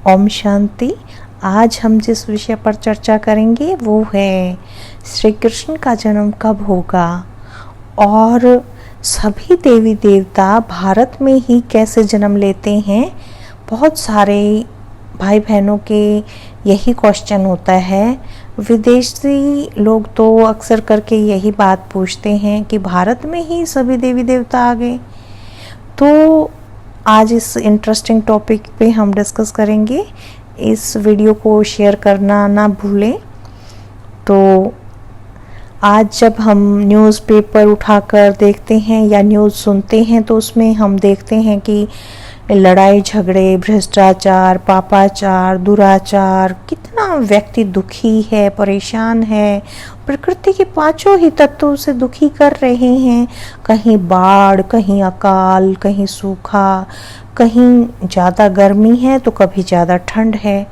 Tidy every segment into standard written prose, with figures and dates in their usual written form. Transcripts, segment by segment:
ओम शांति। आज हम जिस विषय पर चर्चा करेंगे वो है श्री कृष्ण का जन्म कब होगा और सभी देवी देवता भारत में ही कैसे जन्म लेते हैं। बहुत सारे भाई बहनों के यही क्वेश्चन होता है। विदेशी लोग तो अक्सर करके यही बात पूछते हैं कि भारत में ही सभी देवी देवता आ गए। तो आज इस इंटरेस्टिंग टॉपिक पे हम डिस्कस करेंगे। इस वीडियो को शेयर करना ना भूलें। तो आज जब हम न्यूज़पेपर उठाकर देखते हैं या न्यूज़ सुनते हैं तो उसमें हम देखते हैं कि लड़ाई झगड़े, भ्रष्टाचार, पापाचार, दुराचार, कितना व्यक्ति दुखी है, परेशान है। प्रकृति के पांचों ही तत्व उसे दुखी कर रहे हैं। कहीं बाढ़, कहीं अकाल, कहीं सूखा, कहीं ज़्यादा गर्मी है तो कभी ज़्यादा ठंड है।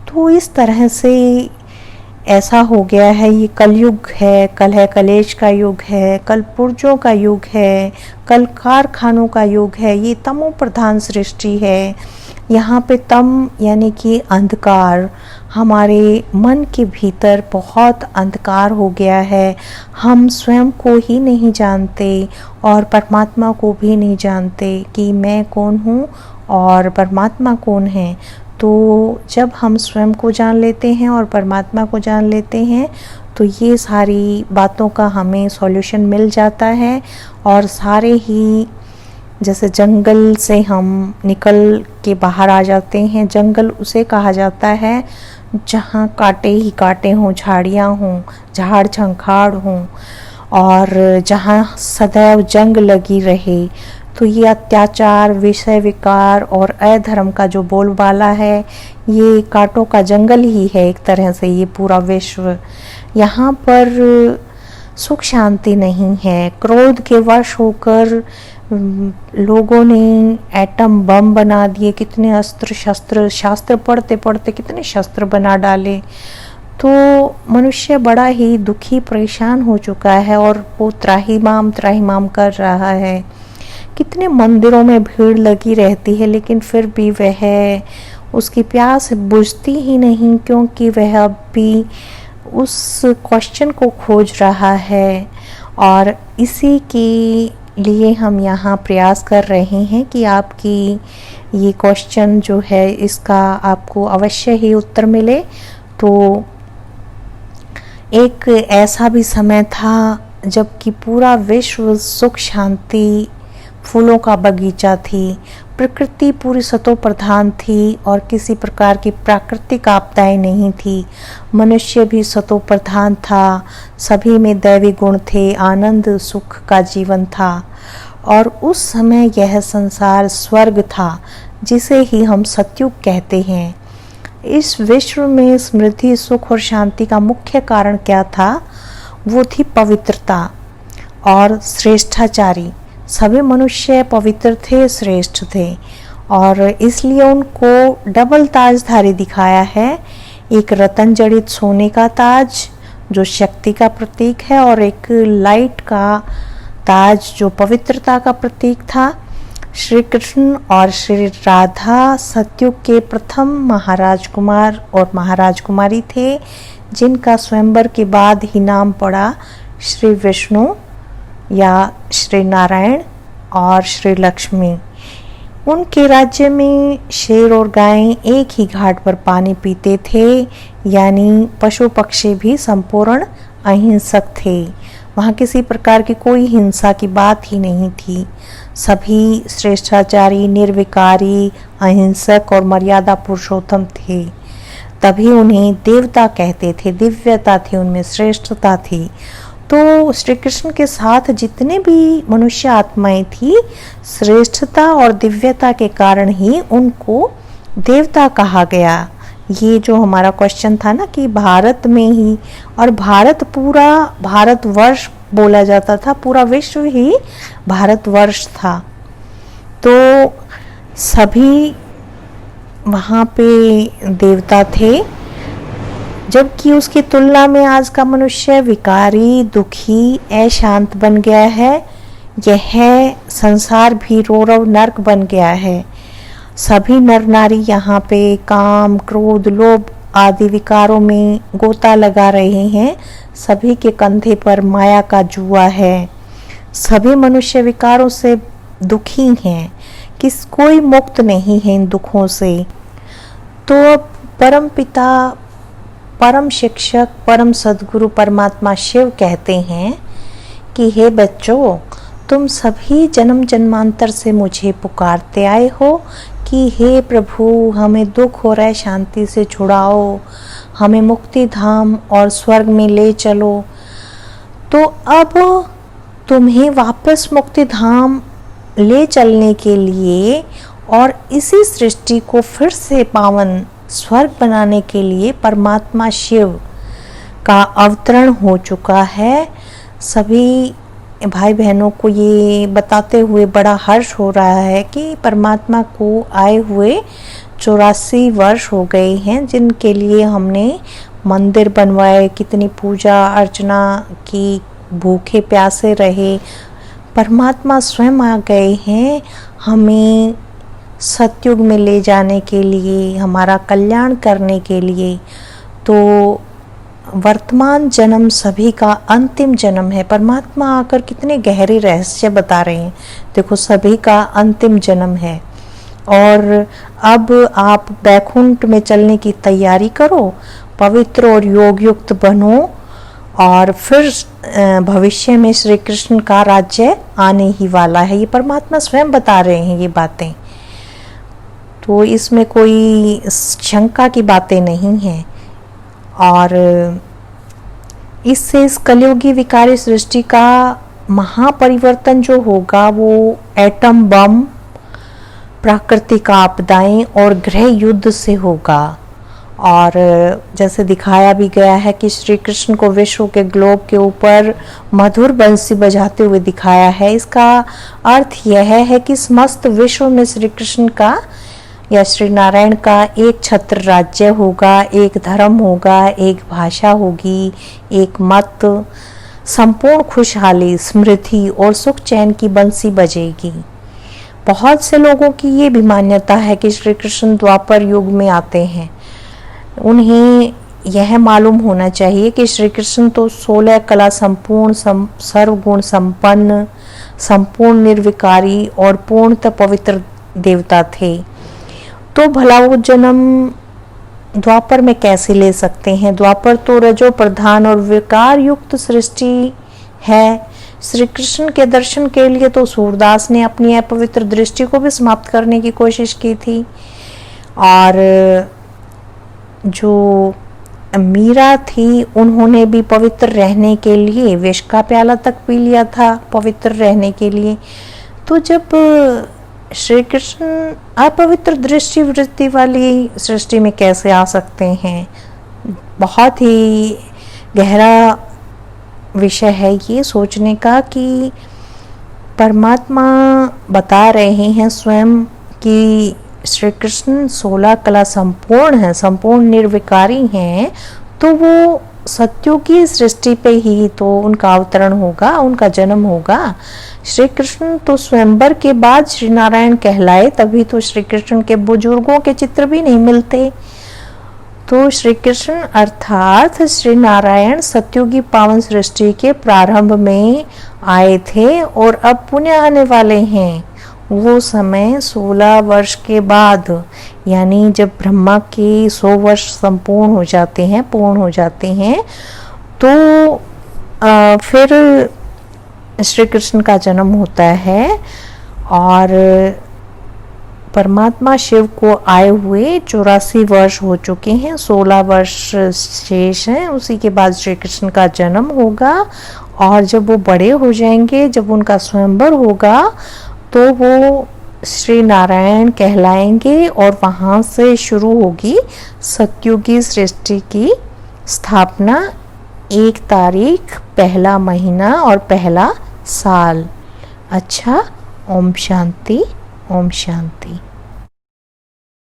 तो इस तरह से ऐसा हो गया है। ये कलयुग है, कल है कलेश का युग है, कल पुर्जों का युग है, कल कारखानों का युग है। ये तमो प्रधान सृष्टि है। यहाँ पे तम यानी कि अंधकार, हमारे मन के भीतर बहुत अंधकार हो गया है। हम स्वयं को ही नहीं जानते और परमात्मा को भी नहीं जानते कि मैं कौन हूँ और परमात्मा कौन है। तो जब हम स्वयं को जान लेते हैं और परमात्मा को जान लेते हैं तो ये सारी बातों का हमें सॉल्यूशन मिल जाता है। और सारे ही जैसे जंगल से हम निकल के बाहर आ जाते हैं। जंगल उसे कहा जाता है जहाँ कांटे ही कांटे हों, झाड़ियाँ हों, झाड़ झंखाड़ हों और जहाँ सदैव जंग लगी रहे। तो ये अत्याचार, विषय विकार और अधर्म का जो बोलबाला है, ये कांटों का जंगल ही है एक तरह से ये पूरा विश्व। यहाँ पर सुख शांति नहीं है। क्रोध के वश होकर लोगों ने एटम बम बना दिए। कितने अस्त्र शस्त्र, शास्त्र पढ़ते पढ़ते कितने शस्त्र बना डाले। तो मनुष्य बड़ा ही दुखी परेशान हो चुका है और वो त्राहिमाम कर रहा है। कितने मंदिरों में भीड़ लगी रहती है लेकिन फिर भी वह उसकी प्यास बुझती ही नहीं, क्योंकि वह अब भी उस क्वेश्चन को खोज रहा है। और इसी के लिए हम यहाँ प्रयास कर रहे हैं कि आपकी ये क्वेश्चन जो है इसका आपको अवश्य ही उत्तर मिले। तो एक ऐसा भी समय था जबकि पूरा विश्व सुख शांति, फूलों का बगीचा थी, प्रकृति पूरी सतो प्रधान थी और किसी प्रकार की प्राकृतिक आपदाएं नहीं थी। मनुष्य भी सतो प्रधान था, सभी में दैवी गुण थे, आनंद सुख का जीवन था। और उस समय यह संसार स्वर्ग था जिसे ही हम सतयुग कहते हैं। इस विश्व में समृद्धि, सुख और शांति का मुख्य कारण क्या था? वो थी पवित्रता और श्रेष्ठाचारी। सभी मनुष्य पवित्र थे, श्रेष्ठ थे और इसलिए उनको डबल ताजधारी दिखाया है। एक रतन जड़ित सोने का ताज जो शक्ति का प्रतीक है और एक लाइट का ताज जो पवित्रता का प्रतीक था। श्री कृष्ण और श्री राधा सतयुग के प्रथम महाराज कुमार और महाराज कुमारी थे, जिनका स्वयंवर के बाद ही नाम पड़ा श्री विष्णु या श्री नारायण और श्री लक्ष्मी। उनके राज्य में शेर और गायें एक ही घाट पर पानी पीते थे, यानी पशु पक्षी भी संपूर्ण अहिंसक थे। वहाँ किसी प्रकार की कोई हिंसा की बात ही नहीं थी। सभी श्रेष्ठाचारी, निर्विकारी, अहिंसक और मर्यादा पुरुषोत्तम थे। तभी उन्हें देवता कहते थे। दिव्यता थी उनमें, श्रेष्ठता थी। तो श्री कृष्ण के साथ जितने भी मनुष्य आत्माएं थी, श्रेष्ठता और दिव्यता के कारण ही उनको देवता कहा गया। ये जो हमारा क्वेश्चन था ना कि भारत में ही, और भारत पूरा भारतवर्ष बोला जाता था, पूरा विश्व ही भारतवर्ष था। तो सभी वहाँ पे देवता थे, जबकि उसकी तुलना में आज का मनुष्य विकारी, दुखी, अशांत बन गया है। यह संसार भी रोरव नर्क बन गया है। सभी नर नारी यहाँ पे काम, क्रोध, लोभ आदि विकारों में गोता लगा रहे हैं। सभी के कंधे पर माया का जुआ है। सभी मनुष्य विकारों से दुखी हैं, कोई मुक्त नहीं है इन दुखों से। तो परम पिता, परम शिक्षक, परम सद्गुरु परमात्मा शिव कहते हैं कि हे बच्चों, तुम सभी जन्म जन्मांतर से मुझे पुकारते आए हो कि हे प्रभु, हमें दुख हो रहा है, शांति से छुड़ाओ, हमें मुक्ति धाम और स्वर्ग में ले चलो। तो अब तुम्हें वापस मुक्ति धाम ले चलने के लिए और इसी सृष्टि को फिर से पावन स्वर्ग बनाने के लिए परमात्मा शिव का अवतरण हो चुका है। सभी भाई बहनों को ये बताते हुए बड़ा हर्ष हो रहा है कि परमात्मा को आए हुए 84 वर्ष हो गए हैं, जिनके लिए हमने मंदिर बनवाए, कितनी पूजा अर्चना की, भूखे प्यासे रहे। परमात्मा स्वयं आ गए हैं हमें सतयुग में ले जाने के लिए, हमारा कल्याण करने के लिए। तो वर्तमान जन्म सभी का अंतिम जन्म है। परमात्मा आकर कितने गहरे रहस्य बता रहे हैं। देखो, सभी का अंतिम जन्म है और अब आप वैकुंठ में चलने की तैयारी करो, पवित्र और योग युक्त बनो और फिर भविष्य में श्री कृष्ण का राज्य आने ही वाला है। ये परमात्मा स्वयं बता रहे हैं ये बातें, तो इसमें कोई शंका की बातें नहीं हैं। और इससे इस कलयुगी विकारी सृष्टि का महापरिवर्तन जो होगा वो एटम बम, प्राकृतिक आपदाएं और गृह युद्ध से होगा। और जैसे दिखाया भी गया है कि श्री कृष्ण को विश्व के ग्लोब के ऊपर मधुर बंसी बजाते हुए दिखाया है। इसका अर्थ यह है कि समस्त विश्व में श्री कृष्ण का या श्री नारायण का एक छत्र राज्य होगा, एक धर्म होगा, एक भाषा होगी, एक मत, संपूर्ण खुशहाली, समृद्धि और सुख चैन की बंसी बजेगी। बहुत से लोगों की ये भी मान्यता है कि श्री कृष्ण द्वापर युग में आते हैं। उन्हें यह मालूम होना चाहिए कि श्री कृष्ण तो 16 कला संपूर्ण, सर्वगुण संपन्न, संपूर्ण निर्विकारी और पूर्णतः पवित्र देवता थे। तो भला वो जन्म द्वापर में कैसे ले सकते हैं? द्वापर तो रजो प्रधान और विकार युक्त सृष्टि है। श्री कृष्ण के दर्शन के लिए तो सूरदास ने अपनी अपवित्र दृष्टि को भी समाप्त करने की कोशिश की थी। और जो मीरा थी, उन्होंने भी पवित्र रहने के लिए विष का प्याला तक पी लिया था, पवित्र रहने के लिए। तो जब श्री कृष्ण अपवित्र दृष्टि वृत्ति वाली सृष्टि में कैसे आ सकते हैं? बहुत ही गहरा विषय है ये सोचने का कि परमात्मा बता रहे हैं स्वयं कि श्री कृष्ण 16 कला संपूर्ण है, संपूर्ण निर्विकारी हैं। तो वो सत्युगी सृष्टि पे ही तो उनका अवतरण होगा, उनका जन्म होगा। श्री कृष्ण तो स्वयंवर के बाद श्री नारायण कहलाए, तभी तो श्री कृष्ण के बुजुर्गों के चित्र भी नहीं मिलते। तो श्री कृष्ण अर्थात श्री नारायण सत्युगी पावन सृष्टि के प्रारंभ में आए थे और अब पुनः आने वाले हैं। वो समय 16 वर्ष के बाद, यानी जब ब्रह्मा के 100 वर्ष संपूर्ण हो जाते हैं, पूर्ण हो जाते हैं, तो फिर श्री कृष्ण का जन्म होता है। और परमात्मा शिव को आए हुए 84 वर्ष हो चुके हैं, 16 वर्ष शेष हैं। उसी के बाद श्री कृष्ण का जन्म होगा और जब वो बड़े हो जाएंगे, जब उनका स्वयंवर होगा, तो वो श्री नारायण कहलाएंगे और वहाँ से शुरू होगी सत्युगी सृष्टि की स्थापना। 1 तारीख, पहला महीना और पहला साल। अच्छा, ओम शांति, ओम शांति।